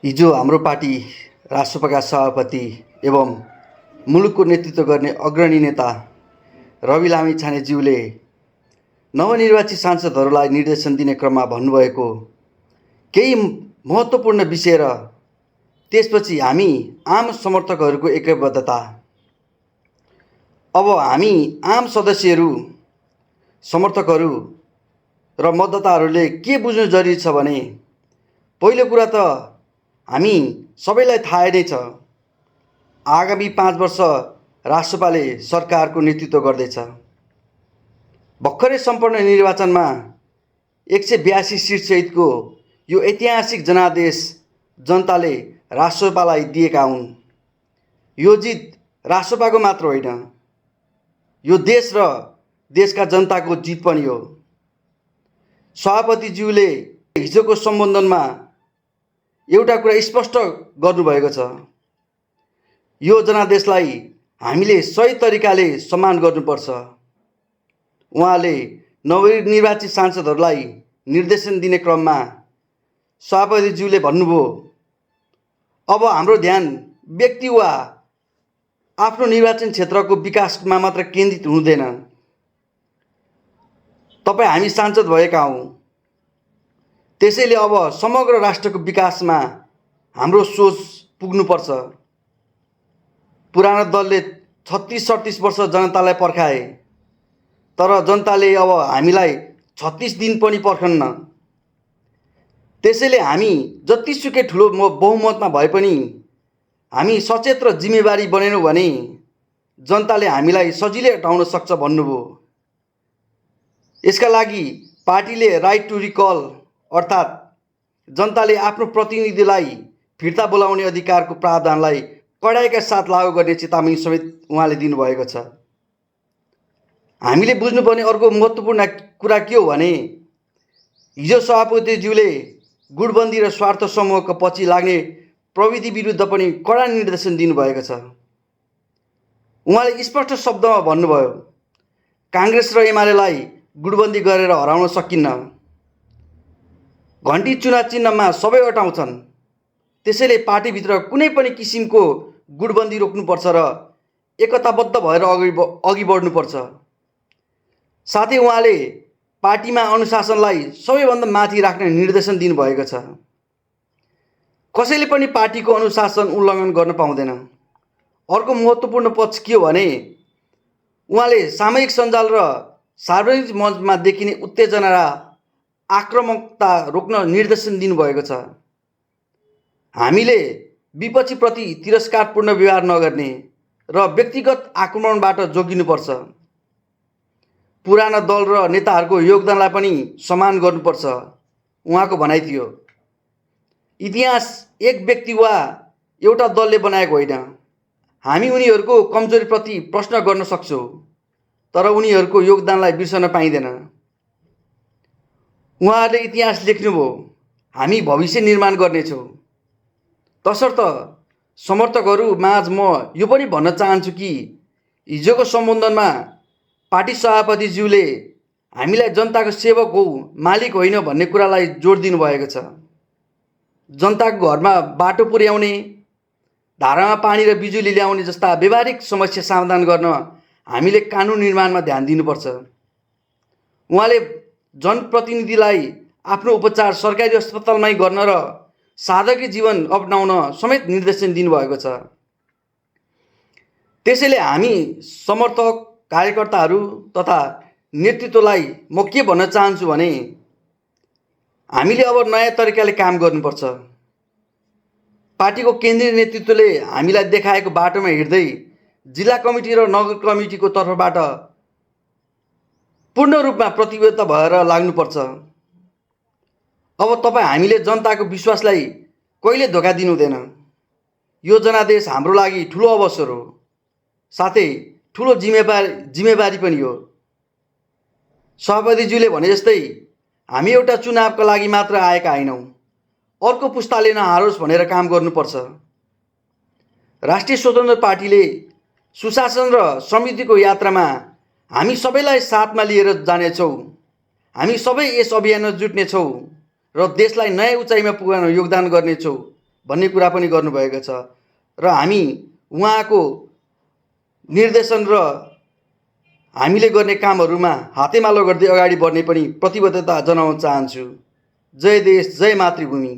हिजो हाम्रो पार्टी राष्ट्रपका सभापति एवं मुलुकको नेतृत्व गर्ने अग्रणी नेता रवि लामिछानेज्यूले नवनिर्वाचित सांसदहरूलाई निर्देशन दिने क्रममा भन्नुभएको केही महत्त्वपूर्ण विषय र त्यसपछि हामी आम समर्थकहरूको एकबद्धता। अब हामी आम सदस्यहरू, समर्थकहरू र मतदाताहरूले के बुझ्नु जरुरी छ भने, पहिलो कुरा त हामी सबैलाई थाहा नै छ, आगामी 5 वर्ष राष्ट्रपाले सरकारको नेतृत्व गर्दैछ। भर्खरै सम्पन्न निर्वाचनमा 182 सिट सहितको यो ऐतिहासिक जनादेश जनताले राष्ट्रपालाई दिएका हुन्। यो जित राष्ट्रपाको मात्र होइन, यो देश र देशका जनताको जित पनि हो। सभापतिज्यूले हिजोको सम्बोधनमा एउटा कुरा स्पष्ट गर्नुभएको छ, यो जनादेशलाई हामीले सही तरिकाले सम्मान गर्नुपर्छ। उहाँले नवनिर्वाचित सांसदहरूलाई निर्देशन दिने क्रममा सभापतिज्यूले भन्नुभयो, अब हाम्रो ध्यान व्यक्ति वा आफ्नो निर्वाचन क्षेत्रको विकासमा मात्र केन्द्रित हुँदैन। तपाईँ हामी सांसद भएका हौँ, त्यसैले अब समग्र राष्ट्रको विकासमा हाम्रो सोच पुग्नुपर्छ। पुरानो दलले 36-37 वर्ष जनतालाई पर्खाए, तर जनताले अब हामीलाई 36 दिन पनि पर्खन्न। त्यसैले हामी जतिसुकै ठुलो बहुमतमा भए पनि हामी सचेत र जिम्मेवारी बनेनौँ भने जनताले हामीलाई सजिलै हटाउन सक्छ भन्नुभयो। यसका लागि पार्टीले राइट टु रिकल अर्थात् जनताले आफ्नो प्रतिनिधिलाई फिर्ता बोलाउने अधिकारको प्रावधानलाई कडाइका साथ लागू गर्ने चेतावनी समेत उहाँले दिनुभएको छ। हामीले बुझ्नुपर्ने अर्को महत्त्वपूर्ण कुरा के हो भने, हिजो सभापतिज्यूले गुटबन्दी र स्वार्थ समूहको पछि लाग्ने प्रविधि विरुद्ध पनि कडा निर्देशन दिनुभएको छ। उहाँले स्पष्ट शब्दमा भन्नुभयो, काङ्ग्रेस र एमालेलाई गुटबन्दी गरेर हराउन सकिन्न। घन्टी चुनाव चिन्हमा सबै अटाउँछन्, त्यसैले पार्टीभित्र कुनै पनि किसिमको गुटबन्दी रोक्नुपर्छ र एकताबद्ध भएर अघि बढ्नुपर्छ। साथै उहाँले पार्टीमा अनुशासनलाई सबैभन्दा माथि राख्ने निर्देशन दिनुभएको छ। कसैले पनि पार्टीको अनुशासन उल्लङ्घन गर्न पाउँदैन। अर्को महत्त्वपूर्ण पक्ष के हो भने, उहाँले सामूहिक सञ्जाल र सार्वजनिक मञ्चमा देखिने उत्तेजना र आक्रामकता रोक्न निर्देशन दिनुभएको छ। हामीले विपक्षीप्रति तिरस्कारपूर्ण व्यवहार नगर्ने र व्यक्तिगत आक्रमणबाट जोगिनुपर्छ। पुराना दल र नेताहरूको योगदानलाई पनि सम्मान गर्नुपर्छ, उहाँको भनाइ थियो। इतिहास एक व्यक्ति वा एउटा दलले बनाएको होइन। हामी उनीहरूको कमजोरीप्रति प्रश्न गर्न सक्छौँ, तर उनीहरूको योगदानलाई बिर्सन पाइँदैन। उहाँहरूले इतिहास लेख्नुभयो, हामी भविष्य निर्माण गर्नेछौँ। तसर्थ समर्थकहरू माझ म यो पनि भन्न चाहन्छु कि हिजोको सम्बोधनमा पार्टी सभापतिज्यूले हामीलाई जनताको सेवक हो, मालिक होइन भन्ने कुरालाई जोड दिनुभएको छ। जनताको घरमा बाटो पुर्याउने, धारामा पानी र बिजुली ल्याउने जस्ता व्यवहारिक समस्या समाधान गर्न हामीले कानुन निर्माणमा ध्यान दिनुपर्छ। उहाँले जनप्रतिनिधिलाई आफ्नो उपचार सरकारी अस्पतालमै गर्न र साधारण जीवन अपनाउन समेत निर्देशन दिनुभएको छ। त्यसैले हामी समर्थक, कार्यकर्ताहरू तथा नेतृत्वलाई म के भन्न चाहन्छु भने, हामीले अब नयाँ तरिकाले काम गर्नुपर्छ। पार्टीको केन्द्रीय नेतृत्वले हामीलाई देखाएको बाटोमा हिँड्दै जिल्ला कमिटी र नगर कमिटीको तर्फबाट पूर्ण रूपमा प्रतिबद्ध भएर लाग्नुपर्छ। अब तपाईँ हामीले जनताको विश्वासलाई कहिले धोका दिनु हुँदैन। यो जनादेश हाम्रो लागि ठुलो अवसर हो, साथै ठुलो जिम्मेवारी पनि हो। सभापतिज्यूले भने जस्तै हामी एउटा चुनावका लागि मात्र आएका होइनौँ, अर्को पुस्ताले नहारोस् भनेर काम गर्नुपर्छ। राष्ट्रिय स्वतन्त्र पार्टीले सुशासन र समृद्धिको यात्रामा हामी सबैलाई साथमा लिएर जानेछौँ। हामी सबै यस अभियानमा जुट्नेछौँ र देशलाई नयाँ उचाइमा पुर्याउन योगदान गर्नेछौँ भन्ने कुरा पनि गर्नुभएको छ र हामी उहाँको निर्देशन र हामीले गर्ने कामहरूमा हातेमालो गर्दै अगाडि बढ्ने पनि प्रतिबद्धता जनाउन चाहन्छु। जय देश, जय मातृभूमि।